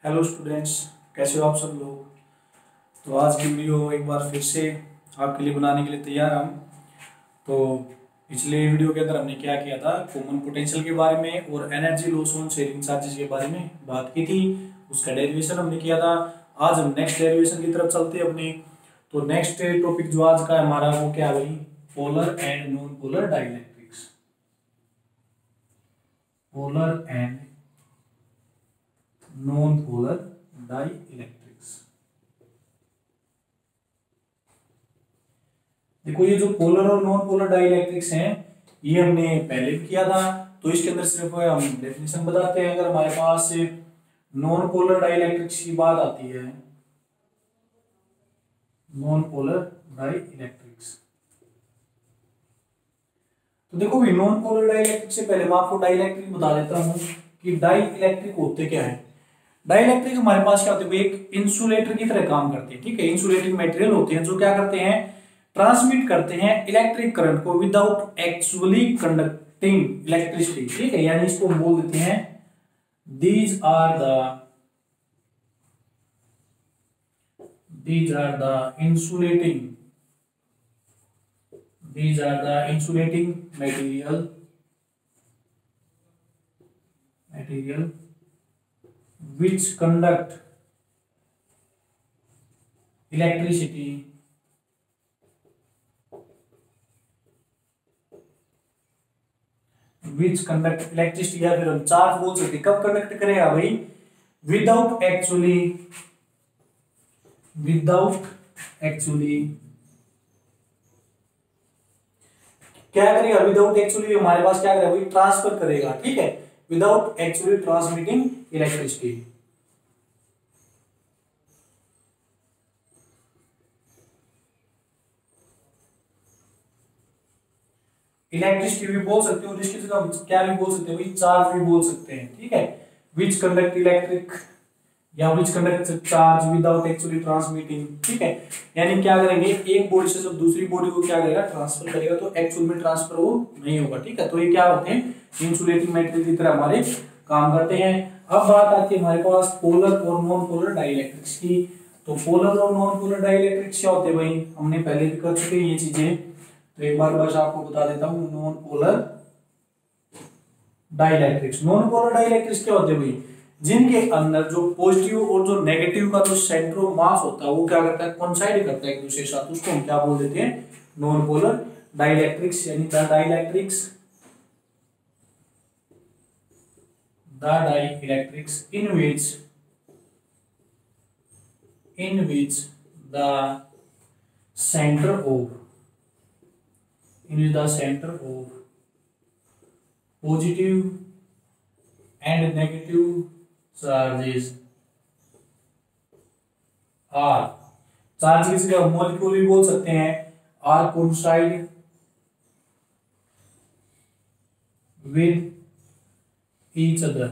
Hello students, कैसे हो आप सब लोग। तो आज की वीडियो एक बार फिर से आपके लिए बनाने के लिए तैयार हम। तो पिछले वीडियो के अंदर हमने क्या किया था, कॉमन पोटेंशियल के बारे में और energy loss on sharing charges के बारे में बात की थी। उसका डेरिवेशन हमने किया था। आज हम नेक्स्ट डेरिवेशन की तरफ चलते हैं अपने। तो नेक्स्ट टॉपिक जो आज का है हमारा वो क्या है भाई, polar and non polar dielectrics. Polar and non polar dielectrics. देखो ये जो पोलर और नॉन पोलर डाइलेक्ट्रिक्स हैं ये हमने पहले भी किया था। तो इसके अंदर सिर्फ हम डेफिनेशन बताते हैं। अगर हमारे पास नॉन पोलर डाइलेक्ट्रिक्स की बात आती है, नॉन पोलर डाइलेक्ट्रिक्स, तो देखो भी नॉन पोलर डाइलेक्ट्रिक से पहले मैं आपको डाइलेक्ट्रिक बता देता हूं कि डाइलेक्ट्रिक होते क्या है। डाइलेक्ट्रिक हमारे पास क्या होते हैं, एक इंसुलेटर की तरह काम करते हैं। ठीक है, इंसुलेटिंग मटेरियल होते हैं जो क्या करते हैं, ट्रांसमिट करते हैं इलेक्ट्रिक करंट को विदाउट एक्चुअली कंडक्टिंग इलेक्ट्रिसिटी। ठीक है, यानी इसको बोल देते हैं these are the insulating material which conduct electricity या फिर हम चार्ज बोल सकते हैं। कब कंडक्ट करेगा भाई, विदाउट एक्चुअली क्या करेगा, विदाउट एक्चुअली हमारे पास क्या करेगा भाई, ट्रांसफर करेगा। ठीक है, without actually transmitting electricity. Electricity भी बोल सकते हो और इसकी जगह क्या भी बोल सकते हो, चार्ज भी बोल सकते हैं। ठीक है, विच कंडक्ट इलेक्ट्रिक या विच conduct charge without actually transmitting. ठीक है, यानी क्या करेंगे, एक बॉडी से जब दूसरी बॉडी को क्या करेगा, ट्रांसफर करेगा, तो एक्चुअल में ट्रांसफर वो नहीं होगा। ठीक है, तो ये क्या होते हैं, इंसुलेटिंग मटेरियल की तरह हमारे काम करते हैं। अब बात आती है हमारे पास पोलर और नॉन पोलर डाइलेक्ट्रिक्स की। तो पोलर और नॉन पोलर डाइलेक्ट्रिक्स क्या होते हैं भाई, हमने पहले भी कर चुके हैं ये चीजें, तो एक बार बस आपको बता देता हूँ। नॉन पोलर डाइलेक्ट्रिक्स क्या होते हैं भाई, जिनके अंदर जो पॉजिटिव और जो नेगेटिव का जो सेंटर ऑफ मास होता है वो क्या करता है, कोइंसाइड करता है एक दूसरे के साथ, उसको हम क्या बोल देते हैं, नॉन पोलर डाइलेक्ट्रिक्स। यानी the dielectrics in which the center of positive and negative charges are, charge किसी का मॉलिक्यूल भी बोल सकते हैं, are coincide with each other.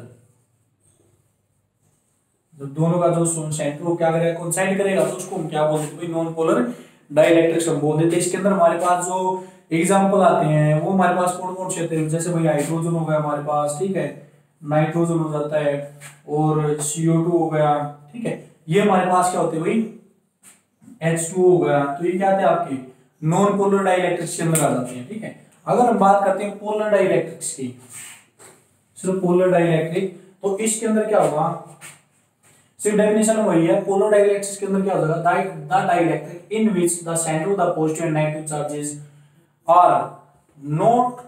जब दोनों का जो सेंटर वो क्या करेगा, कोइंसाइड करेगा, तो उसको हम क्या बोल देते हैं, नॉन पोलर डाइलेक्ट्रिक्स हम बोल देते हैं। इसके अंदर हमारे पास जो एग्जांपल आते हैं वो हमारे पास कौन कौन से आते हैं, जैसे भाई हाइड्रोजन हो गया हमारे पास, ठीक है, नाइट्रोजन हो जाता है, और CO2 हो गया। ठीक है, ये हमारे पास क्या होते हैं भाई, H2 हो गया। तो ये क्या आते हैं आपके नॉन पोलर डाइलेक्ट्रिक्स के अंदर आ जाते हैं। ठीक है, अगर हम बात करते हैं पोलर डाइलेक्ट्रिक्स की, सिर्फ पोलर डाइलेक्ट्रिक, तो इसके अंदर क्या होगा, सिर्फ डेफिनेशन वही है। पोलर डाइलेक्ट्रिक्स के अंदर क्या हो जाएगा, the dielectric in which the centre of the positive and negative charges are not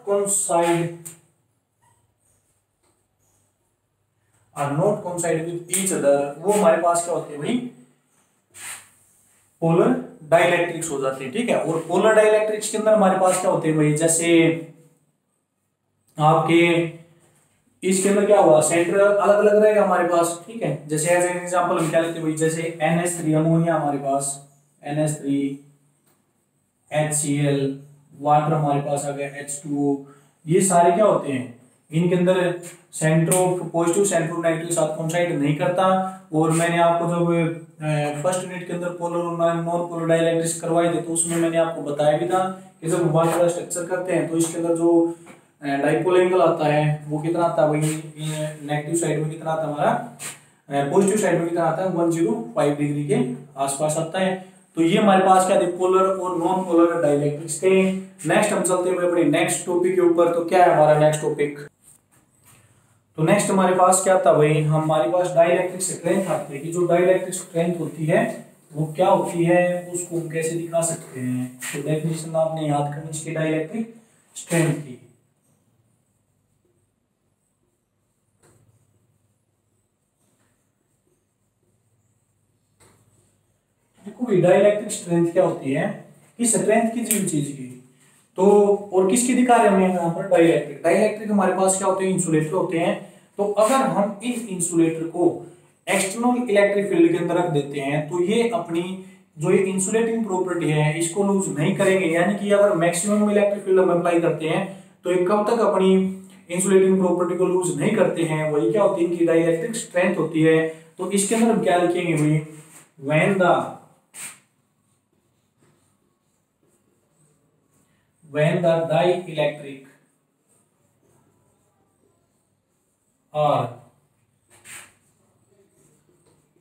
coincide with each other, वो हमारे पास क्या होते हैं भाई, पोलर डाइलेक्ट्रिक्स हो जाते हैं। ठीक है, और पोलर डाइलेक्ट्रिक्स के अंदर हमारे पास क्या होते हैं भाई, जैसे आपके इसके अंदर क्या हुआ, सेंटर अलग अलग रहेगा हमारे पास। ठीक है, जैसे एज एन एग्जांपल हम क्या लेते हैं भाई, जैसे NH3 अमोनिया हमारे पास, NH3 HCl, वाटर हमारे पास आ गया H2O। ये सारे क्या होते हैं, इनके अंदर centre of positive centre of negative साथ कोइंसाइड नहीं करता। और मैंने आपको जब फर्स्ट यूनिट के अंदर पोलर और नॉन पोलर डाइलेक्ट्रिक्स करवाए थे तो उसमें मैंने आपको बताया भी था कि जब मोबाइल का स्ट्रक्चर करते हैं तो इसके अंदर जो डाइपोल एंगल आता है वो कितना आता है भाई, नेगेटिव साइड में कितना आता है हमारा पॉजिटिव साइड में कितना आता है 105 डिग्री के आसपास आता है। तो ये हमारे पास क्या थे, पोलर और नॉन पोलर डाइलेक्ट्रिक्स थे। नेक्स्ट हम चलते हुए अपने नेक्स्ट टॉपिक के ऊपर। तो क्या है हमारा नेक्स्ट टॉपिक, तो नेक्स्ट हमारे पास क्या था भाई, हमारे पास डाइलेक्ट्रिक स्ट्रेंथ आती है कि जो डाइलेक्ट्रिक स्ट्रेंथ होती है वो क्या होती है, उसको हम कैसे दिखा सकते हैं। तो डेफिनेशन आपने याद करनी चाहिए डाइलेक्ट्रिक स्ट्रेंथ की। देखो भाई डाइलेक्ट्रिक स्ट्रेंथ क्या होती है कि स्ट्रेंथ किसी भी चीज की, तो और किसकी दिखा रहे हैं हम यहाँ पर, डाइलेक्ट्रिक। डाइलेक्ट्रिक हमारे पास क्या होते हैं, इंसुलेटर होते हैं। तो अगर हम इन इंसुलेटर को एक्सटर्नल इलेक्ट्रिक फील्ड के अंदर रख देते हैं तो ये अपनी जो ये इंसुलेटिंग प्रॉपर्टी है इसको लूज नहीं करेंगे, यानी कि अगर मैक्सिमम इलेक्ट्रिक फील्ड हम अप्लाई करते हैं तो ये कब तक अपनी इंसुलेटिंग प्रॉपर्टी को लूज नहीं करते हैं, वही क्या होती है इनकी डाइलेक्ट्रिक स्ट्रेंथ होती है। तो इसके अंदर हम क्या लिखेंगे भाई, when the dielectric are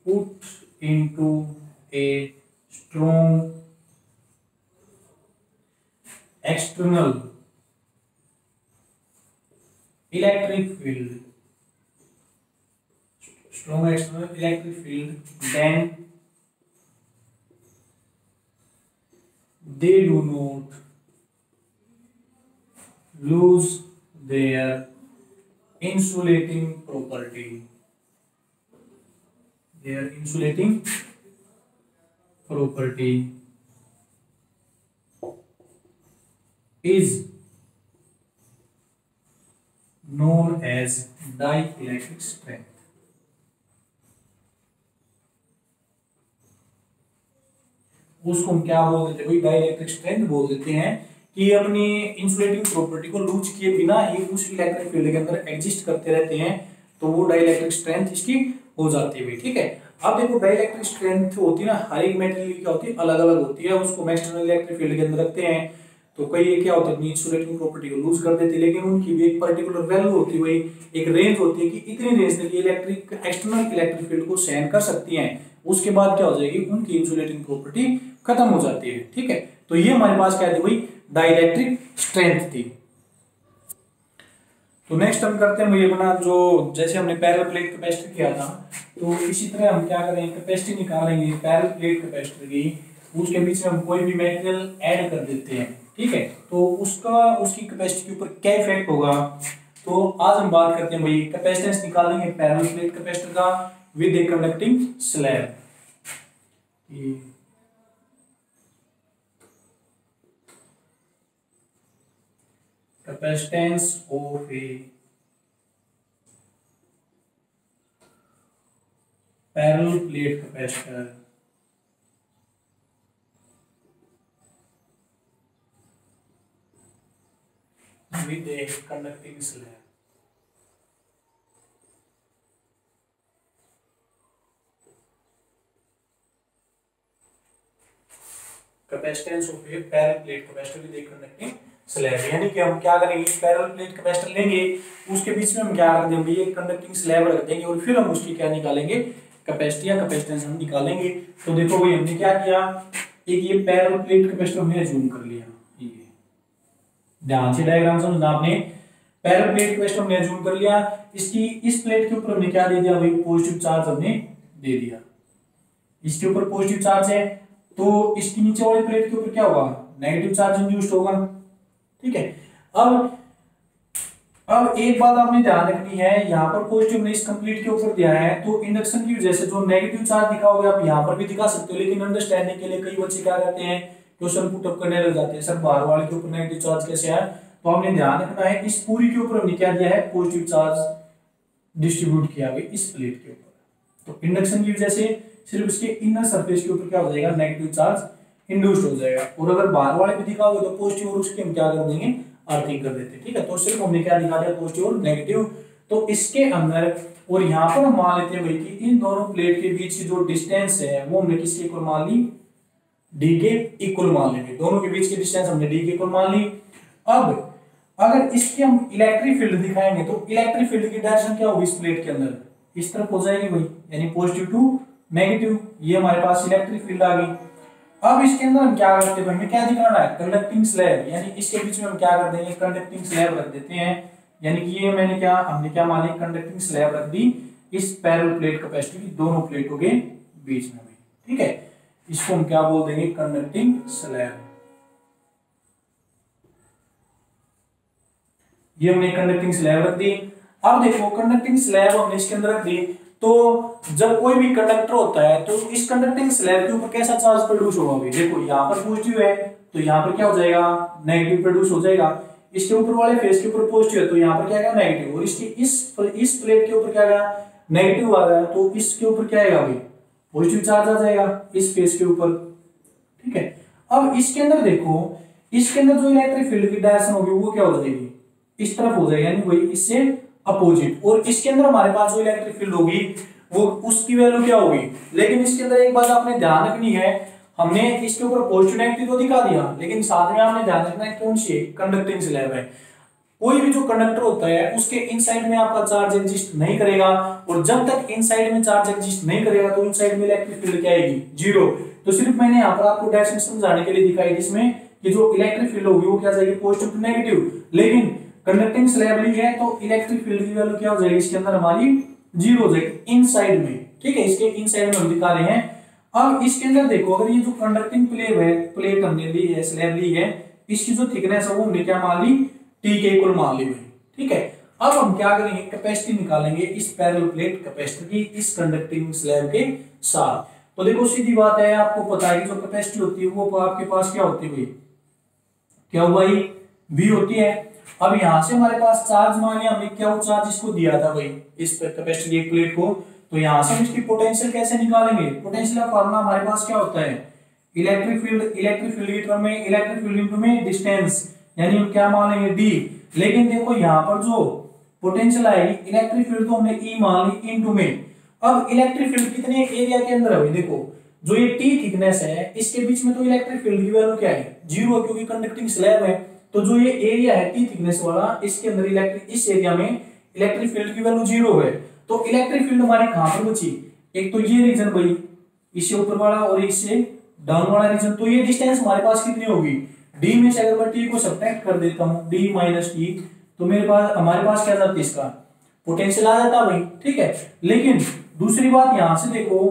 put into a strong external electric field, then they do not lose their insulating property. Their insulating property is known as dielectric strength. उसको हम क्या बोल देते हैं भाई, डाइलेक्ट्रिक स्ट्रेंथ बोल देते हैं कि अपनी इंसुलेटिंग प्रॉपर्टी को लूज किए बिना ही उस इलेक्ट्रिक फील्ड के अंदर एग्जिस्ट करते रहते हैं, तो वो डाइलेक्ट्रिक स्ट्रेंथ इसकी हो जाती है। ठीक है, अब देखो डाइलेक्ट्रिक स्ट्रेंथ होती है ना, हर एक मेटेरियल की क्या होती है, अलग अलग होती है। उसको एक्सटर्नल इलेक्ट्रिक फील्ड के अंदर रखते हैं तो कई क्या होता है अपनी इंसुलेटिंग प्रॉपर्टी को लूज कर देती है, लेकिन उनकी भी एक पर्टिकुलर वैल्यू होती है, वही एक रेंज होती है कि इतनी रेंज तक इलेक्ट्रिक एक्सटर्नल इलेक्ट्रिक फील्ड को सहन कर सकती हैं। उसके बाद क्या हो जाएगी, उनकी इंसुलेटिंग प्रॉपर्टी खत्म हो जाती है। ठीक है, तो ये हमारे पास क्या थी भाई, डाइलेक्ट्रिक स्ट्रेंथ थी। तो नेक्स्ट हम करते हैं भाई अपना जो, जैसे हमने पैरेलल प्लेट कैपेसिटर किया था, तो इसी तरह हम क्या करेंगे, कैपेसिटी निकालेंगे पैरेलल प्लेट कैपेसिटर की, उसके बीच में हम कोई भी मटेरियल ऐड कर देते हैं। ठीक है, तो उसकी कैपेसिटी के ऊपर क्या इफेक्ट होगा, तो आज हम बात करते हैं भाई कैपेसिटेंस निकालेंगे पैरेलल प्लेट कैपेसिटर का with a conducting slab. Capacitance of a parallel plate capacitor with a conducting slab. Capacitance of a parallel plate capacitor with a conducting slab, यानी कि हम क्या करेंगे, पैरेलल प्लेट कैपेसिटर लेंगे, उसके बीच में हम क्या रख देंगे, एक कंडक्टिंग स्लैब रख देंगे और फिर हम उसकी क्या निकालेंगे, कैपेसिटी या कैपेसिटेंस हम निकालेंगे। तो देखो भाई हमने क्या किया, एक ये पैरेलल प्लेट कैपेसिटर हमने जूम कर लिया, ये ध्यान से डायग्राम समझना आपने, पैरेलल प्लेट कैपेसिटर हमने जूम कर लिया, इसकी इस प्लेट के ऊपर हमने क्या दे दिया भाई, पॉजिटिव चार्ज हमने दे दिया, इसके ऊपर पॉजिटिव चार्ज है, तो इसकी नीचे वाली प्लेट के ऊपर क्या होगा, नेगेटिव चार्ज इंड्यूस्ड होगा। ठीक है, अब एक बात आपने ध्यान रखनी है, यहाँ पर पॉजिटिव हमने इस कंप्लीट के ऊपर दिया है, तो इंडक्शन की वजह से जो नेगेटिव चार्ज दिखा होगा आप यहाँ पर भी दिखा सकते हो, लेकिन अंडरस्टैंडिंग के लिए कई बच्चे क्या करते हैं, क्वेश्चन पुट अप करने लग जाते हैं, सर बाहर वाले के ऊपर नेगेटिव चार्ज कैसे आया, तो हमने ध्यान रखना है इस पूरी के ऊपर हमने क्या दिया है, पॉजिटिव चार्ज डिस्ट्रीब्यूट किया हुआ इस प्लेट के ऊपर, तो इंडक्शन की वजह से सिर्फ इसके इनर सरफेस के ऊपर क्या हो जाएगा, नेगेटिव चार्ज इंड्यूस्ड हो जाएगा, और अगर बाहर वाले पे दिखा होगा तो पॉजिटिव और उसके हम क्या कर देंगे, अर्थिंग कर देते हैं। ठीक है, तो सिर्फ हमने क्या दिखा दिया, पॉजिटिव और नेगेटिव। तो इसके अंदर और यहाँ पर हम मान लेते हैं भाई कि इन दोनों प्लेट के बीच की जो डिस्टेंस है वो हमने किसके इक्वल मान ली, डी के इक्वल मान लेंगे, दोनों के बीच की डिस्टेंस हमने डी के इक्वल मान ली। अब अगर इसके हम इलेक्ट्रिक फील्ड दिखाएंगे तो इलेक्ट्रिक फील्ड की डायरेक्शन क्या होगी इस प्लेट के अंदर, इस तरफ हो जाएगी भाई, यानी पॉजिटिव टू नेगेटिव। ये हमारे पास इलेक्ट्रिक फील्ड आ गई। अब इसके अंदर हम क्या करते हैं, हमें क्या दिखाना है, कंडक्टिंग स्लैब, यानी इसके बीच में हम क्या कर देंगे, कंडक्टिंग स्लैब रख देते हैं। यानी कि ये हमने क्या माने, कंडक्टिंग स्लैब रख दी इस पैरेलल प्लेट कैपेसिटी की दोनों प्लेटों के बीच में भी, ठीक है। इसको हम क्या बोल देंगे, कंडक्टिंग स्लैब। ये हमने कंडक्टिंग स्लैब रख दी। अब देखो कंडक्टिंग स्लैब हमने इसके अंदर रख दी, तो जब कोई भी कंडक्टर होता है तो इस कंडक्टिंग स्लैब के ऊपर कैसा चार्ज प्रोड्यूस होगा भाई, देखो यहाँ पर पॉजिटिव है तो यहाँ पर क्या हो जाएगा, नेगेटिव प्रोड्यूस हो जाएगा। इसके ऊपर वाले फेस के ऊपर पॉजिटिव है तो यहाँ पर क्या आएगा, नेगेटिव। और इसकी इस प्लेट के ऊपर क्या आएगा, नेगेटिव आ गया, तो इसके ऊपर क्या आएगा भाई, पॉजिटिव चार्ज आ जाएगा इस फेस के ऊपर, ठीक है। अब इसके अंदर देखो, इसके अंदर जो इलेक्ट्रिक फील्ड की डायरेक्शन होगी वो क्या हो जाएगी, इस तरफ हो जाएगी, यानी वही इससे अपोजिट। और इसके अंदर हमारे पास जो इलेक्ट्रिक फील्ड होगी वो उसकी वैल्यू क्या होगी। लेकिन इसके अंदर एक बात आपने ध्यान रखनी है, हमने इसके ऊपर पॉजिटिव नेगेटिव तो दिखा दिया, लेकिन साथ में आपने ध्यान रखना है कौन सी कंडक्टिंग स्लैब है। कोई भी जो कंडक्टर होता है उसके इनसाइड में आपका चार्ज एग्जिस्ट नहीं करेगा, और जब तक इनसाइड में चार्ज एग्जिस्ट नहीं करेगा तो इनसाइड में इलेक्ट्रिक फील्ड क्या आएगी, जीरो। तो सिर्फ मैंने यहाँ पर आपको डायरेक्शन समझाने के लिए दिखाई, जिसमें कि जो इलेक्ट्रिक फील्ड होगी वो क्या जाएगी, पॉजिटिव टू नेगेटिव। लेकिन कंडक्टिंग स्लैब ली है तो इलेक्ट्रिक फील्ड की वैल्यू क्या हो जाएगी, इसके अंदर हमारी जीरो हो जाएगी इनसाइड में, ठीक है। इसके इनसाइड में हम दिखा रहे हैं। अब इसके अंदर देखो, अगर ये जो कंडक्टिंग प्लेट हमने ली है, स्लैब ली है, इसकी जो थिकनेस है वो हमने क्या मान ली, टी के इक्वल मान ली, ठीक है। अब हम क्या करेंगे, कैपेसिटी निकालेंगे इस पैरेलल प्लेट कैपेसिटी की इस कंडक्टिंग स्लैब के साथ। तो देखो सीधी बात है, आपको पता है कि जो कैपेसिटी होती है वो आपके पास क्या होती है भाई, क्या हुआ भाई, V होती है। अब यहां से हमारे पास चार्ज मान लिया हमने, क्या वो चार्ज इसको दिया था भाई, इस कैपेसिटी एक प्लेट को, तो यहां से हम इसकी पोटेंशियल कैसे निकालेंगे, पोटेंशियल का फार्मूला हमारे पास क्या होता है, इलेक्ट्रिक फील्ड की टर्म में इलेक्ट्रिक फील्ड इनटू में डिस्टेंस, यानी हम क्या मान लेंगे डी। लेकिन देखो यहाँ पर जो पोटेंशियल आएगी, इलेक्ट्रिक फील्ड तो हमने ई मान ली इनटू में। अब इलेक्ट्रिक फील्ड कितने एरिया के अंदर है, देखो जो ये टी थिकनेस है इसके बीच में तो इलेक्ट्रिक फील्ड की वैल्यू क्या है, जीरो, क्योंकि कंडक्टिंग स्लैब है। तो जो ये एरिया है टी थिकनेस वाला, इसके अंदर इस एरिया में इलेक्ट्रिक फील्ड की वैल्यू जीरो है। तो इलेक्ट्रिक फील्ड हमारी कहां पर बची, एक तो ये रीजन भाई, इससे ऊपर वाला और इससे डाउन वाला रीजन। तो ये डिस्टेंस हमारे पास कितनी होगी, डी में से अगर मैं टी को सब्ट्रैक्ट कर देता हूं, डी माइनस टी, तो हमारे पास क्या जाता है, इसका पोटेंशियल आ जाता भाई, ठीक है। लेकिन दूसरी बात यहां से देखो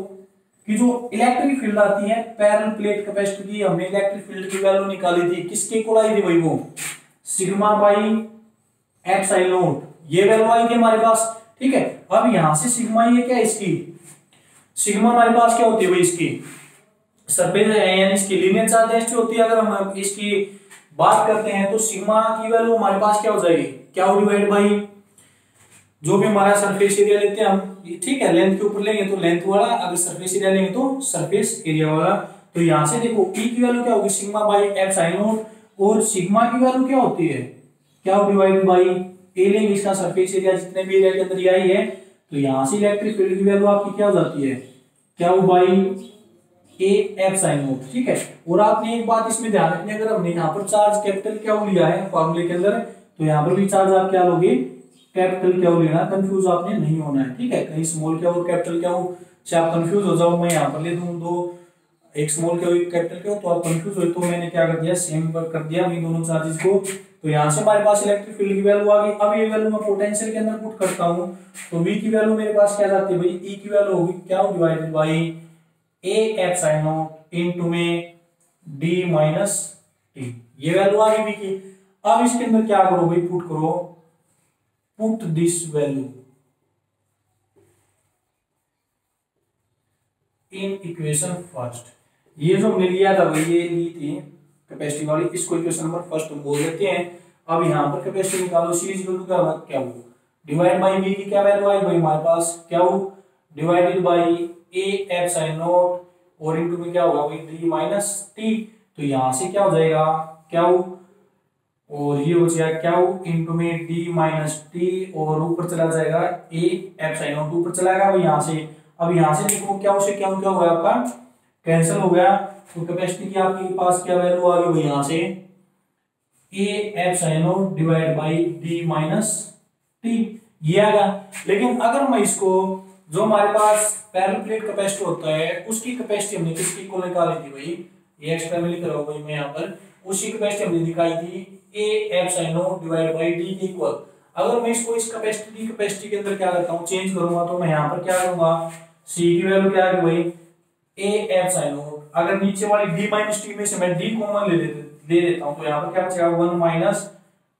कि जो इलेक्ट्रिक फील्ड आती है पैरेलल प्लेट कैपेसिटी की, हमने इलेक्ट्रिक फील्ड की वैल्यू निकाली थी, किसके इक्वल आई थी भाई, वो सिग्मा बाई एप्सिलॉन नॉट, ये वैल्यू आई थी हमारे पास, ठीक है। अब यहां से सिग्मा ये क्या है, इसकी सिग्मा हमारे पास क्या होती है भाई, इसकी सरफेस यानी इसकी लीनियर चार्ज डेंसिटी होती है। अगर हम इसकी बात करते हैं तो सिग्मा की वैल्यू हमारे पास क्या हो जाएगी, क्या डिवाइड बाई जो भी हमारा सरफेस एरिया लेते हैं हम, ठीक है, लेंथ के ऊपर लेंगे तो लेंथ वाला, अगर सरफेस एरिया लेंगे तो सरफेस एरिया वाला। तो यहां से देखो E की वैल्यू क्या होगी, सिग्मा बाई एप्सिलॉन नॉट, और सिग्मा की वैल्यू क्या होती है, क्या डिवाइड बाई ए लेंगे, इसका सरफेस एरिया जितने भी एरिया के अंदर आई है। तो यहां से इलेक्ट्रिक फील्ड की वैल्यू आपकी क्या हो जाती है, क्या बाई ए एप्सिलॉन नॉट, ठीक है। और आपने एक बात इसमें ध्यान रखनी है, अगर हमने यहाँ पर चार्ज कैपिटल क्या लिया है फॉर्मूले के अंदर, तो यहाँ पर भी चार्ज आप क्या लोगे, कैपिटल क्या लेना, कंफ्यूज आपने नहीं होना है, ठीक है। कहीं स्मॉल क्या हो कैपिटल क्या हो, चाहे आप कंफ्यूज हो जाओ, मैं यहाँ पर ले दूं दो, एक स्मॉल क्या हो एक कैपिटल क्या हो, तो आप कंफ्यूज हो, तो मैंने क्या कर दिया, सेम कर दिया इन दोनों चार्जेस को। तो यहाँ से हमारे पास इलेक्ट्रिक फील्ड की वैल्यू आ गई। अब ये वैल्यू मैं पोटेंशियल के अंदर पुट करता हूँ, तो V की वैल्यू मेरे पास क्या जाती है भाई, E की वैल्यू होगी क्या divided by A epsilon not into में डी माइनस टी, ये वैल्यू आ गई V की। अब इसके अंदर क्या करो भाई, पुट करो, put this value in equation first। ये जो हमने लिया था भाई, ये ली थी कैपेसिटी वाली, इसको इक्वेशन नंबर फर्स्ट बोल देते हैं। अब यहाँ पर कैपेसिटी निकालो, C इज इक्वल टू क्या हो, डिवाइड बाई V की क्या वैल्यू आई भाई हमारे पास, क्या हो divided by A epsilon not, और इनटू में क्या होगा भाई डी माइनस टी। तो यहाँ से क्या हो जाएगा, क्या हो, और ये हो जाएगा क्या हो इनटू में डी माइनस टी, और ऊपर चला जाएगा ए एप्सिलॉन नॉट, ऊपर चला गया भाई यहाँ से। अब यहाँ से देखो क्या से क्या हो गया, आपका कैंसिल हो गया। तो कैपेसिटी की आपके पास क्या वैल्यू आ गई भाई, यहाँ से A epsilon not divide by D minus T, ये आ गया। लेकिन अगर मैं इसको जो हमारे पास पैरेलल प्लेट कैपेसिटर होता है उसकी कैपेसिटी हमने किसकी इक्वल निकाली थी भाई, ये एक्स्ट्रा में लिख रहा हूं भाई मैं यहाँ पर, उसी कैपेसिटी हमने दिखाई थी A epsilon not divide by D के इक्वल। अगर मैं इसको इस कैपेसिटी के अंदर क्या करता हूँ चेंज करूंगा तो मैं यहाँ पर क्या करूंगा, सी की वैल्यू क्या है भाई ए एप्सिलॉन नॉट, अगर नीचे वाली डी माइनस टी में से मैं डी कॉमन ले देता हूँ तो यहाँ पर क्या बचेगा 1 minus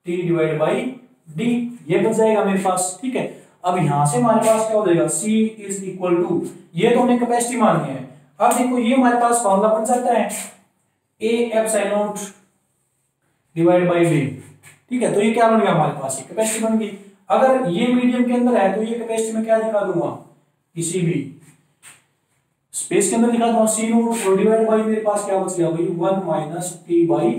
T divide by D, ये बच जाएगा मेरे पास। ठीक है, अब यहां से हमारे पास क्या हो जाएगा C इज इक्वल टू, ये तो हमने कैपेसिटी मानी है। अब देखो ये हमारे पास फॉर्मूला बन जाता है A epsilon not divide by D। ठीक है, तो ये क्या बन गया हमारे पास, ये कैपेसिटी बन गई। अगर ये मीडियम के अंदर है तो ये कैपेसिटी में क्या दिखा दूंगा, किसी भी स्पेस के अंदर दिखा दूंगा C नॉट और डिवाइड बाय मेरे पास क्या बच गया भाई 1 माइनस T बाई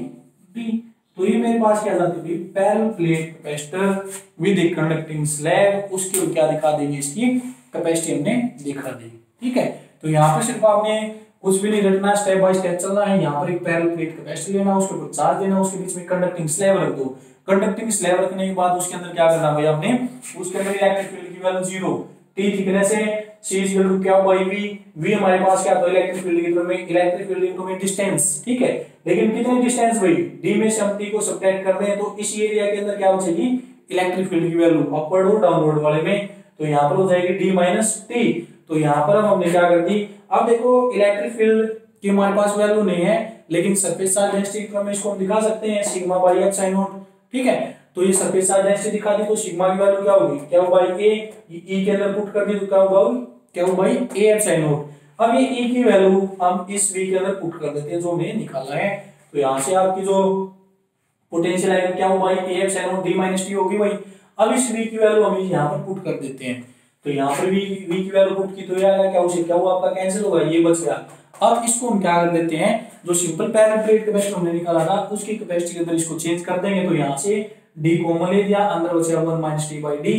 D। तो ये मेरे पास क्या जाती है parallel plate capacitor with a conducting slab, उसकी क्या दिखा देंगे, इसकी कैपेसिटी हमने दिखा दी। ठीक है, तो यहाँ पे सिर्फ आपने कुछ भी नहीं रटना, स्टेप बाय स्टेप चलना है। यहाँ पर एक पैरेलल प्लेट कैपेसिटर लेना, उसके ऊपर चार्ज देना, उसके बीच में कंडक्टिंग स्लैब रख दो। कंडक्टिंग स्लैब रखने के बाद उसके अंदर क्या करना भाई आपने, उसके अंदर इलेक्ट्रिक फील्ड की वैल्यू 0, टी थिकनेस है, C इज इक्वल टू क्या बाई V, V हमारे पास क्या, तो इलेक्ट्रिक फील्ड की तरफ में इलेक्ट्रिक फील्ड इनटू में डिस्टेंस। ठीक है, लेकिन कितनी डिस्टेंस भाई, D में से हम T को सब्ट्रैक्ट कर दें तो इस एरिया के अंदर क्या बचेगी, इलेक्ट्रिक फील्ड की वैल्यू अपवर्ड और डाउनवर्ड वाले में, तो यहाँ पर हो जाएगी D माइनस T। तो यहाँ पर हमने क्या कर दी, अब देखो इलेक्ट्रिक फील्ड की हमारे पास वैल्यू नहीं है, लेकिन सरफेस चार्ज डेंसिटी क्रम में इसको हम दिखा सकते हैं सिग्मा बाई एप्सिलॉन नॉट। ठीक है, तो ये सरफेस चार्ज डेंसिटी दिखा दी तो सिग्मा की वैल्यू क्या होगी, क्या बाई ए, ई के अंदर पुट कर दी तो क्या होगा, क्या होगा भाई ए एप्सिलॉन नॉट। अब ये ई की वैल्यू हम इस वी के अंदर पुट कर देते हैं जो हमने निकाला है, तो यहाँ से आपकी जो पोटेंशियल आएगा क्या होगा भाई A epsilon not D minus T होगी भाई। अब इस वी की वैल्यू हम यहाँ पर पुट कर देते हैं, तो यहाँ पर वी की वैल्यू पुट की तो ये आएगा क्या, उसे क्या हुआ आपका कैंसिल होगा, ये बच गया। अब इसको हम क्या कर देते हैं, जो सिंपल पैरेलल प्लेट कैपेसिटर हमने निकाला था उसकी कैपेसिटी के अंदर इसको चेंज कर देंगे, तो यहाँ से डी कॉमन ले दिया, अंदर बचेगा 1 minus T by D,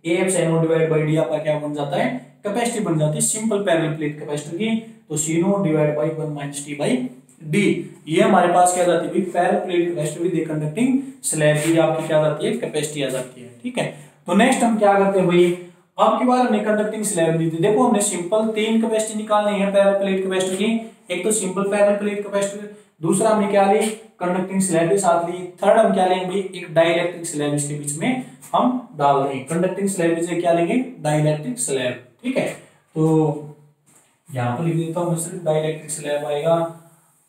A epsilon not divide by D आपका क्या बन जाता है, कैपेसिटी बन जाती है सिंपल पैरेलल प्लेट कैपेसिटर की, तो C not divide by 1 minus T by D. ये हमारे पास क्या जाती है parallel plate capacitor with a conducting slab की आपकी क्या जाती है कैपेसिटी आ जाती है। ठीक है, तो नेक्स्ट हम क्या करते हैं भाई, अब की बार हमने कंडक्टिंग स्लैब ली थी। देखो हमने सिंपल 3 कैपेसिटी निकालनी है पैरेलल प्लेट कैपेसिटर की, एक तो सिंपल पैरेलल प्लेट कैपेसिटर, दूसरा हमने क्या ली कंडक्टिंग स्लैब के साथ ली, थर्ड हम क्या लेंगे एक डाइइलेक्ट्रिक स्लैब इसके बीच में हम डाल रहे हैं, कंडक्टिंग स्लैब से क्या लेंगे डाइइलेक्ट्रिक स्लैब। ठीक है, तो यहाँ पर लिख देता हूँ सिर्फ डाइइलेक्ट्रिक स्लैब आएगा।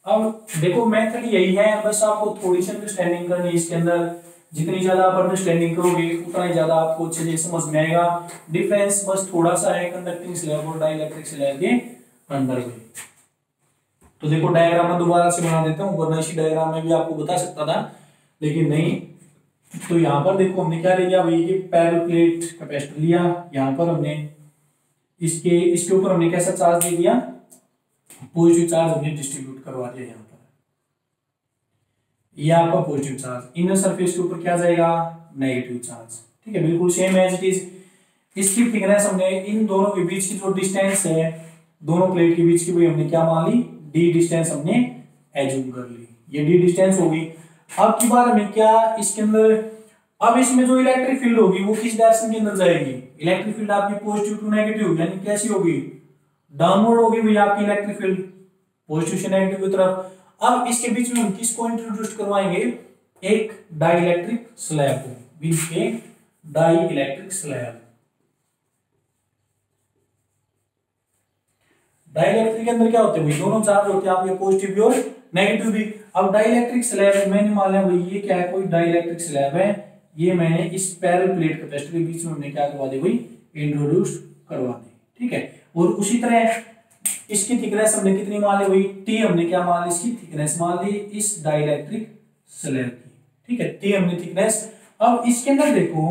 अब देखो मेथड यही है, बस आपको थोड़ी सी अंडरस्टैंडिंग करनी है इसके अंदर, जितनी ज्यादा आप अंडरस्टैंडिंग करोगे उतना ही ज्यादा आपको अच्छे से समझ में आएगा। डिफरेंस बस थोड़ा सा है कंडक्टिंग स्लैब और डाइइलेक्ट्रिक स्लैब के अंदर में। तो देखो डायग्राम में दोबारा से बना देता हूँ, वरना इसी डायग्राम में भी आपको बता सकता था लेकिन नहीं। तो यहाँ पर देखो हमने क्या लिया भाई, ये पैरेलल प्लेट कैपेसिटर लिया, यहाँ पर हमने इसके ऊपर हमने कैसा चार्ज दे दिया, पॉजिटिव चार्ज हमने डिस्ट्रीब्यूट करवा दिया यहाँ पर, ये आपका पॉजिटिव चार्ज, इनर सरफेस के ऊपर क्या जाएगा नेगेटिव चार्ज। ठीक है, बिल्कुल सेम एज इट इज। इसकी थिकनेस हमने इन दोनों के बीच की जो डिस्टेंस है दोनों प्लेट के बीच की वही हमने क्या मान ली डी डिस्टेंस हमने एज्यूम कर ली, ये डी डिस्टेंस होगी। अब की बार हमें क्या इसके अंदर, अब इसमें जो इलेक्ट्रिक फील्ड होगी वो किस डायरेक्शन के अंदर जाएगी, इलेक्ट्रिक फील्ड आपकी पॉजिटिव टू नेगेटिव यानी कैसी होगी डाउनवर्ड होगी भैया आपकी इलेक्ट्रिक फील्ड पॉजिटिव से नेगेटिव की तरफ। अब इसके बीच में हम किसको इंट्रोड्यूस करवाएंगे, एक डाइइलेक्ट्रिक स्लैब को, with A dielectric slab. Dielectric के अंदर क्या होते हैं, दोनों चार्ज होते हैं आपके पॉजिटिव भी और नेगेटिव भी। अब डाइइलेक्ट्रिक स्लैब मैंने मान लिया भाई ये क्या है, कोई डाइइलेक्ट्रिक स्लैब है, ये मैंने इस पैरेलल प्लेट कैपेसिटर के बीच में हमने क्या करवा दी भाई इंट्रोड्यूस करवा दी। ठीक है, और उसी तरह इसकी थिकनेस हमने कितनी मान ली भाई, टी हमने क्या मान ली, इसकी थिकनेस मान ली इस डाइइलेक्ट्रिक स्लैब की। ठीक है, टी हमने थिकनेस। अब इसके अंदर देखो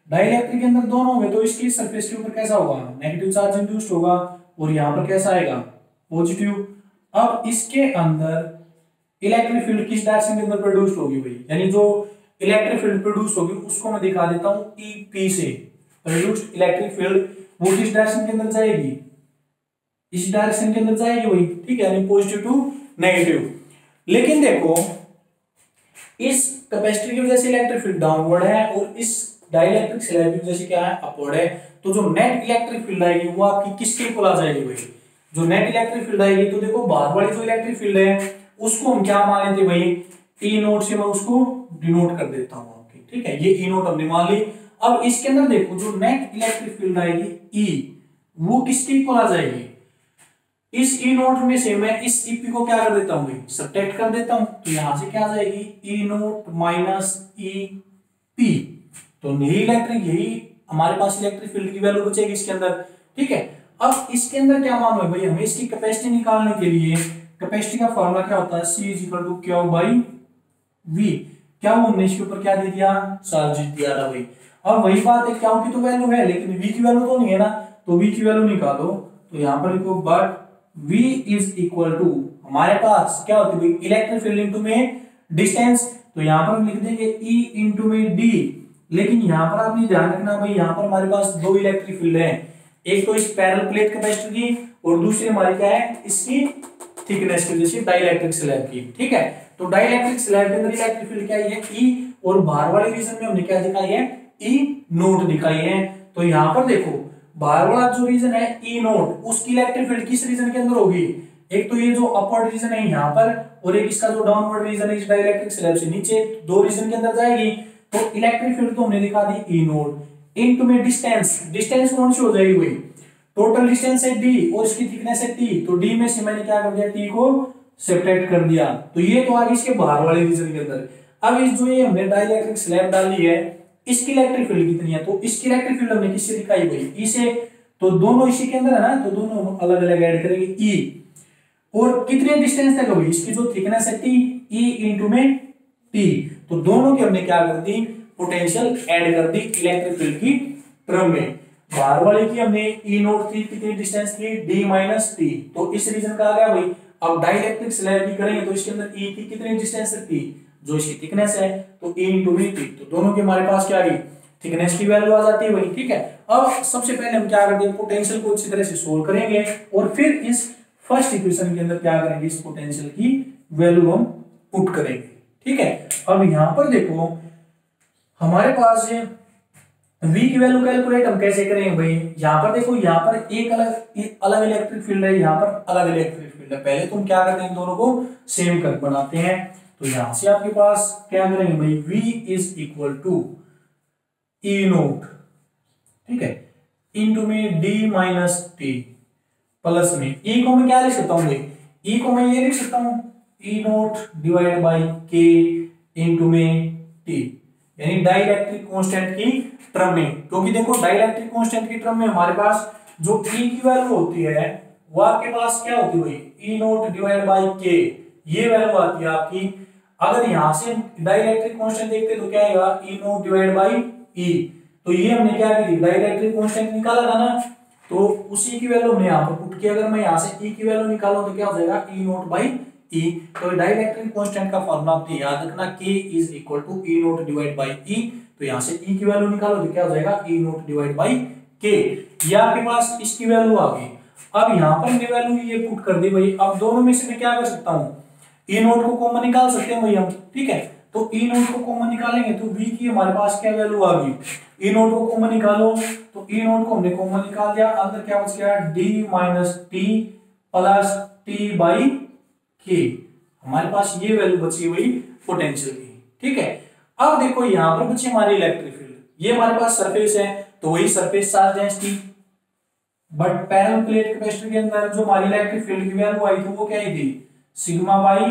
डाइइलेक्ट्रिक के अंदर दोनों होंगे तो इसकी सरफेस के ऊपर कैसा होगा नेगेटिव चार्ज इंड्यूस्ड होगा और यहाँ पर कैसा आएगा पॉजिटिव। अब इसके अंदर इलेक्ट्रिक फील्ड किस डायरेक्शन के अंदर प्रोड्यूस होगी भाई, यानी जो इलेक्ट्रिक फील्ड प्रोड्यूस होगी उसको मैं दिखा देता हूँ ईपी से, प्रोड्यूस्ड इलेक्ट्रिक फील्ड वो किस डायरेक्शन के अंदर जाएगी, इस डायरेक्शन के अंदर जाएगी वही। ठीक है, यानी पॉजिटिव टू नेगेटिव। लेकिन देखो इस कैपेसिटर की वजह से इलेक्ट्रिक फील्ड डाउनवर्ड है और इस डाइइलेक्ट्रिक स्लैब की वजह से क्या है अपवर्ड है। तो जो नेट इलेक्ट्रिक फील्ड आएगी वो आपकी किसके इक्वल आ जाएगी भाई, जो नेट इलेक्ट्रिक फील्ड आएगी, तो देखो बाहर वाली जो इलेक्ट्रिक फील्ड है उसको हम क्या मान लेते भाई, ई नोट से मैं उसको डिनोट कर देता हूं आपकी, ठीक है, ये ई नोट हमने मान ली। अब इसके अंदर देखो जो नेट इलेक्ट्रिक फील्ड आएगी ई, वो किसके इक्वल आ जाएगी, इस ई नोट में से मैं इस ईपी को क्या कर देता हूं भाई, सब्ट्रैक्ट कर देता हूं, तो यहां से क्या आ जाएगी, ई नोट माइनस ई पी, तो यही इलेक्ट्रिक, यही हमारे पास इलेक्ट्रिक फील्ड की वैल्यू बचेगी इसके अंदर, ठीक है। अब इसके अंदर क्या मालूम है भाई, हमें इसकी कैपेसिटी निकालने के लिए कैपेसिटी का फॉर्मूला क्या होता है, C is equal to Q by V, क्या वो हमने इसके ऊपर क्या दे दिया, चार्ज दिया था भाई। अब वही बात है, क्या की तो वैल्यू है लेकिन V की वैल्यू तो नहीं है ना, तो V की वैल्यू निकालो, तो यहाँ पर लिखो but V is equal to, हमारे पास क्या होती है इलेक्ट्रिक फील्ड इनटू में डिस्टेंस, तो यहाँ पर हम लिख देंगे E इनटू में D, लेकिन यहाँ पर आपने ध्यान रखना भाई, यहाँ पर हमारे पास दो इलेक्ट्रिक फील्ड है, एक तो इस पैरेलल प्लेट कैपेसिटर की और दूसरी हमारी क्या है, इसकी थिकनेस की, जैसे डाइइलेक्ट्रिक स्लैब की, ठीक है। तो डाइइलेक्ट्रिक स्लैब के अंदर इलेक्ट्रिक फील्ड क्या है E, और बाहर वाले रीजन में हमने क्या दिखाई है, E नोट दिखाई है। तो यहाँ पर देखो बाहर वाला जो रीजन है E नोट, उसकी इलेक्ट्रिक फील्ड किस रीजन के अंदर होगी, एक तो ये जो अपवर्ड रीजन है यहाँ पर, और एक इसका जो डाउनवर्ड रीजन है इस डाइइलेक्ट्रिक स्लैब से नीचे, दो रीजन के अंदर जाएगी। तो इलेक्ट्रिक फील्ड तो हमने दिखा दी E नोट, इनटू में डिस्टेंस, डिस्टेंस कौन सी हो जाएगी भाई, टोटल डिस्टेंस है d और इसकी थिकनेस है t, तो d में से मैंने क्या कर दिया, t को सेपरेट कर दिया, तो ये तो आ गई इसके बाहर वाले रीजन के अंदर। अब इस जो ये हमने डाइइलेक्ट्रिक स्लैब डाली है, इसकी इलेक्ट्रिक फील्ड कितनी है, तो इसकी इलेक्ट्रिक फील्ड हमने किससे दिखाई भाई, ई से, तो दोनों इसी के अंदर है ना, तो दोनों अलग अलग ऐड करेंगे ई, और कितने डिस्टेंस तक भाई, इसकी जो थिकनेस है टी, ई इंटू में टी, तो दोनों की हमने क्या कर दी, पोटेंशियल ऐड कर दी इलेक्ट्रिक फील्ड की टर्म में। बाहर वाले की हमने ई नोट थी, कितनी डिस्टेंस थी, डी माइनस टी, तो इस रीजन का आ गया भाई। अब डाइइलेक्ट्रिक स्लैब की करेंगे तो इसके अंदर ई की कितनी डिस्टेंस थी, जो इसकी थिकनेस है, तो ई इंटू वी टी, तो दोनों के हमारे पास क्या आ गई, थिकनेस की वैल्यू आ जाती है वही, ठीक है। अब सबसे पहले हम क्या करते हैं, पोटेंशियल को अच्छी तरह से सोल्व करेंगे और फिर इस फर्स्ट इक्वेशन के अंदर क्या करेंगे, इस पोटेंशियल की वैल्यू हम पुट करेंगे, ठीक है। अब यहां पर देखो हमारे पास V की वैल्यू कैलकुलेट हम कैसे करेंगे भाई, यहाँ पर देखो, यहाँ पर एक अलग इलेक्ट्रिक फील्ड है, यहाँ पर अलग इलेक्ट्रिक फील्ड है। पहले तुम क्या करते हैं, दोनों को सेम कर बनाते हैं, तो यहां से आपके पास क्या करेंगे भाई, V is equal to E naught, ठीक है, इनटू में D माइनस टी, प्लस में E को मैं क्या लिख सकता हूँ भाई, E को मैं ये लिख सकता हूँ ई naught divide by K into में टी, यानी डाइइलेक्ट्रिक कांस्टेंट की टर्म में, क्योंकि देखो डाइइलेक्ट्रिक कांस्टेंट की टर्म में हमारे पास जो E की वैल्यू होती है वो आपके पास क्या होती है भाई, ई नोट डिवाइड बाई के, ये वैल्यू आती है आपकी। अगर यहां से डाइइलेक्ट्रिक कांस्टेंट देखते तो क्या आएगा, ई नोट डिवाइड बाई ई, तो ये हमने क्या की, डाइइलेक्ट्रिक कांस्टेंट निकाला था ना, तो उसी की वैल्यू हमने यहाँ पर पुट किया। अगर मैं यहाँ से E की वैल्यू निकालूं तो क्या हो जाएगा, ई नोट बाई E, तो डाइइलेक्ट्रिक कांस्टेंट का फॉर्मूला आपने याद रखना, K is equal to E naught divide by E, तो यहाँ से E की वैल्यू निकालो तो क्या हो जाएगा, E naught divide by K, ये आपके पास इसकी वैल्यू आ गई। अब यहाँ पर मैं वैल्यू ये पुट कर दी भाई। अब दोनों में से मैं क्या कर सकता हूँ, ई नोट को कॉमन निकाल सकते हैं भाई हम, ठीक है, तो ई नोट को कॉमन निकालेंगे तो V की हमारे पास क्या वैल्यू आ गई, ई नोट को कॉमन निकालो, तो ई नोट को हमने कॉमन निकाल दिया, अंदर क्या बच गया, D minus T plus T by के, हमारे पास ये वैल्यू बची हुई पोटेंशियल की, ठीक है। अब देखो यहां पर बची हमारी इलेक्ट्रिक फील्ड, ये हमारे पास सरफेस है तो वही surface charge density, but parallel plate capacitor के अंदर जो हमारी इलेक्ट्रिक फील्ड की वैल्यू आई थी वो क्या आई थी, sigma by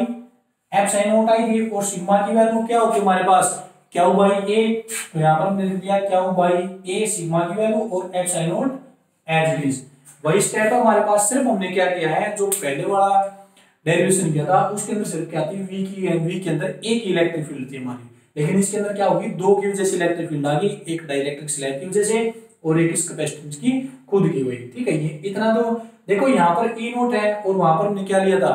epsilon not I थी, और सिग्मा की वैल्यू क्या होती है हमारे पास, क्यू बाई ए, तो यहां पर हमने लिख दिया क्यू बाई ए सिग्मा की वैल्यू और epsilon naught as it is. वही स्टेप हमारे पास, सिर्फ हमने क्या किया है, जो पहले वाला डेरिवेशन किया था उसके अंदर सिर्फ क्या थी, V के अंदर एक इलेक्ट्रिक फील्ड थी हमारी, लेकिन इसके अंदर क्या होगी, दो की वजह से इलेक्ट्रिक फील्ड आ गई, एक डाइइलेक्ट्रिक स्लैब की वजह से और एक इस कैपेसिटेंस की खुद की हुई, ठीक है। ये इतना तो देखो यहाँ पर ई नोट है और वहां पर हमने क्या लिया था,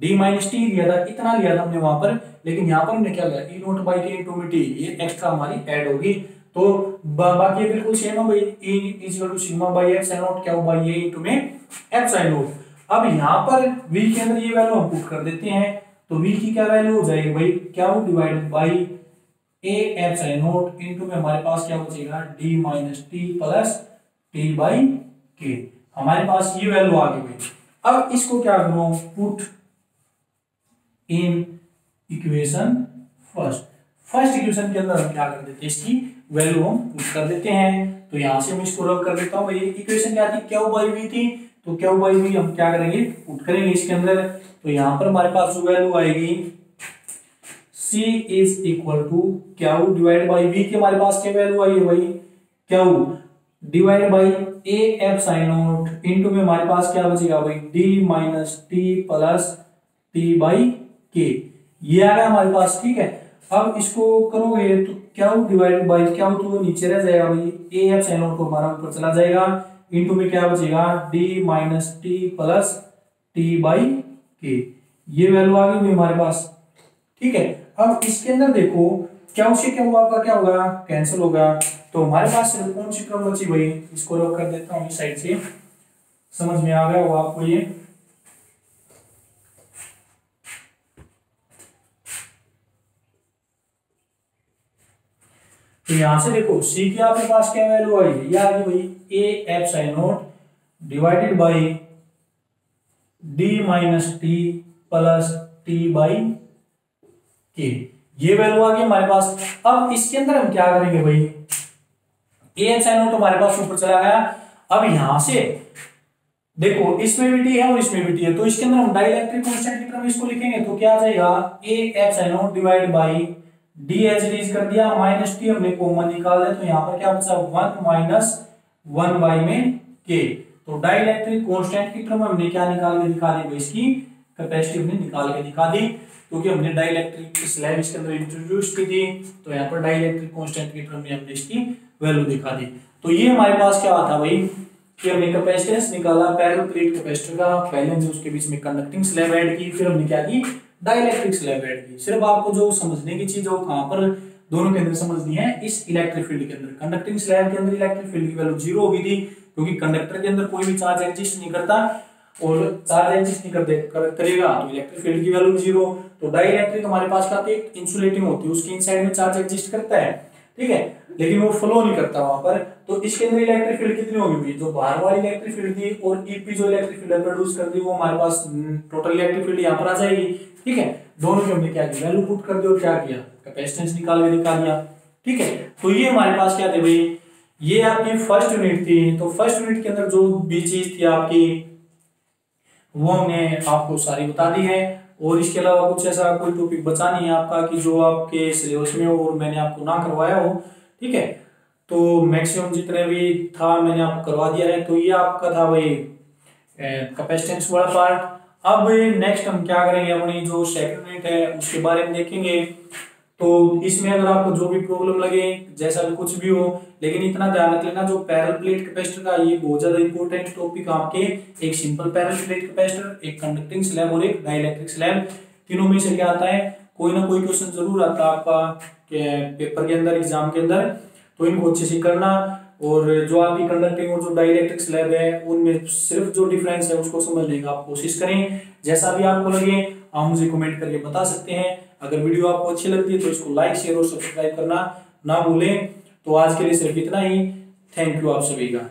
D माइनस टी लिया था, इतना लिया था हमने वहां पर, लेकिन यहाँ पर हमने क्या लिया, E naught by K into में टी, ये एक्स्ट्रा हमारी ऐड होगी, तो बाकी बिल्कुल सेम है भाई, E is equal to sigma by epsilon naught Q by A into में एप्सिलॉन नॉट। अब यहाँ पर V के अंदर ये वैल्यू हम पुट कर देते हैं, तो V की क्या वैल्यू हो जाएगी भाई, क्या divided by A epsilon not into में हमारे पास क्या बचेगा, D minus T plus T by के। हमारे पास ये वैल्यू आ गई भाई। अब इसको क्या करो, put in equation first equation के अंदर हम क्या कर देते हैं, इसकी वैल्यू हम पुट कर देते हैं। तो यहां से मैं इसको रब कर देता हूं भाई। इक्वेशन क्या थी, क्यू बाई वी थी, तो क्यू बाई वी हम क्या करेंगे, पुट करेंगे इसके अंदर। तो यहां पर हमारे पास जो वैल्यू आएगी C is equal to Q divide by V की हमारे पास क्या वैल्यू आई है भाई, Q divide by A F sign naught into में हमारे पास क्या बचेगा भाई, D minus T plus T by K. ये आ गया हमारे पास, ठीक है। अब इसको करोगे तो क्यू डिवाइड बाई क्यू तो नीचे रह जाएगा भाई, ए एफ साइन नॉट को हमारा ऊपर चला जाएगा, इंटू में क्या बचेगा, D minus T plus T by K. ये वैल्यू आ गई हमारे पास, ठीक है। अब इसके अंदर देखो क्यू से क्यू आपका क्या होगा, कैंसिल होगा। तो हमारे पास सिर्फ कौन सी टर्म बची भाई, इसको रब कर देता हूँ इस साइड से, समझ में आ गया वो आपको ये। तो यहां से देखो सी की आपके पास क्या वैल्यू आई है, ये आ गई भाई ए F sign not divided by D minus T plus T by K. ये वैल्यू आ गई हमारे पास। अब इसके अंदर हम क्या करेंगे भाई, ए एफ साइन नॉट हमारे पास ऊपर चला गया। अब यहां से देखो इसमें भी टी है और इसमें भी टी है, तो इसके अंदर हम डाइलेक्ट्रिक कांस्टेंट की तरफ इसको लिखेंगे तो क्या आ जाएगा, ए F sign not divide by D H D कर दिया, माइनस टी हमने कॉमन निकाल दिया, तो यहाँ पर क्या बचा, 1 माइनस 1 बाई में के। तो डाइलेक्ट्रिक कांस्टेंट की टर्म हमने क्या निकाल के दिखा दी, इसकी कैपेसिटी हमने निकाल के दिखा दी, क्योंकि हमने डाइलेक्ट्रिक स्लैब इसके अंदर इंट्रोड्यूस की थी। तो यहाँ पर डाइलेक्ट्रिक कांस्टेंट की टर्म में हमने इसकी वैल्यू दिखा दी। तो ये हमारे पास क्या आता भाई कि हमने कैपेसिटेंस निकाला पैरेलल प्लेट कैपेसिटर का, पहले हमने उसके बीच में कंडक्टिंग स्लैब ऐड की, फिर हमने क्या की, डाइलेक्ट्रिक स्लैब ऐड की। सिर्फ आपको जो समझने की चीज है वो कहां पर दोनों के अंदर समझनी है, इस इलेक्ट्रिक फील्ड के अंदर। कंडक्टिंग स्लैब के अंदर इलेक्ट्रिक फील्ड की वैल्यू 0 होगी थी, क्योंकि कंडक्टर के अंदर कोई भी चार्ज एग्जिस्ट नहीं करता, और चार्ज एग्जिस्ट नहीं करेगा तो इलेक्ट्रिक फील्ड की वैल्यू 0। तो डाइलेक्ट्रिक हमारे पास क्या होती है, इंसुलेटिंग होती है, उसके इनसाइड में चार्ज एग्जिस्ट करता है, ठीक है, लेकिन वो फ्लो नहीं करता वहां पर। तो इसके अंदर इलेक्ट्रिक फील्ड कितनी होगी, जो बाहर वाली इलेक्ट्रिक फील्ड थी और ईपी जो इलेक्ट्रिक फील्ड प्रोड्यूस कर दी, वो हमारे पास टोटल इलेक्ट्रिक फील्ड यहाँ पर आ जाएगी, ठीक है। दोनों की हमने क्या किया, वैल्यू पुट कर दी और क्या किया, कैपेसिटेंस निकाल के दिखा दिया, ठीक है। तो ये हमारे पास क्या थे भाई, ये आपकी फर्स्ट यूनिट थी। तो फर्स्ट यूनिट के अंदर जो भी चीज थी आपकी वो हमने आपको सारी बता दी है, और इसके अलावा कुछ ऐसा कोई टॉपिक बचा नहीं है आपका कि जो आपके सिलेबस में हो और मैंने आपको ना करवाया हो, ठीक है। तो मैक्सिमम जितने भी था मैंने आपको करवा दिया है। तो ये आपका था भाई कैपेसिटेंस वाला पार्ट। अब नेक्स्ट हम क्या करेंगे, अपनी जो सेकंड यूनिट है उसके बारे में देखेंगे। तो इसमें अगर आपको जो भी प्रॉब्लम लगे, जैसा भी कुछ भी हो, लेकिन इतना ध्यान रख लेना जो पैरेलल प्लेट कैपेसिटर का, ये बहुत ज्यादा इंपॉर्टेंट टॉपिक आपके, एक सिंपल पैरेलल प्लेट कैपेसिटर, एक कंडक्टिंग स्लैब और एक डाइलेक्ट्रिक स्लैब, तीनों में से क्या आता है, कोई ना कोई क्वेश्चन जरूर आता है आपका पेपर के अंदर, एग्जाम के अंदर। तो इनको अच्छे से करना, और जो आपकी कंडक्टिंग और जो डाइलेक्ट्रिक स्लैब है उनमें सिर्फ जो डिफरेंस है उसको समझने का आप कोशिश करें। जैसा भी आपको लगे आप मुझे कमेंट करके बता सकते हैं। अगर वीडियो आपको अच्छी लगती है तो इसको लाइक, शेयर और सब्सक्राइब करना ना भूलें। तो आज के लिए सिर्फ इतना ही। थैंक यू आप सभी का।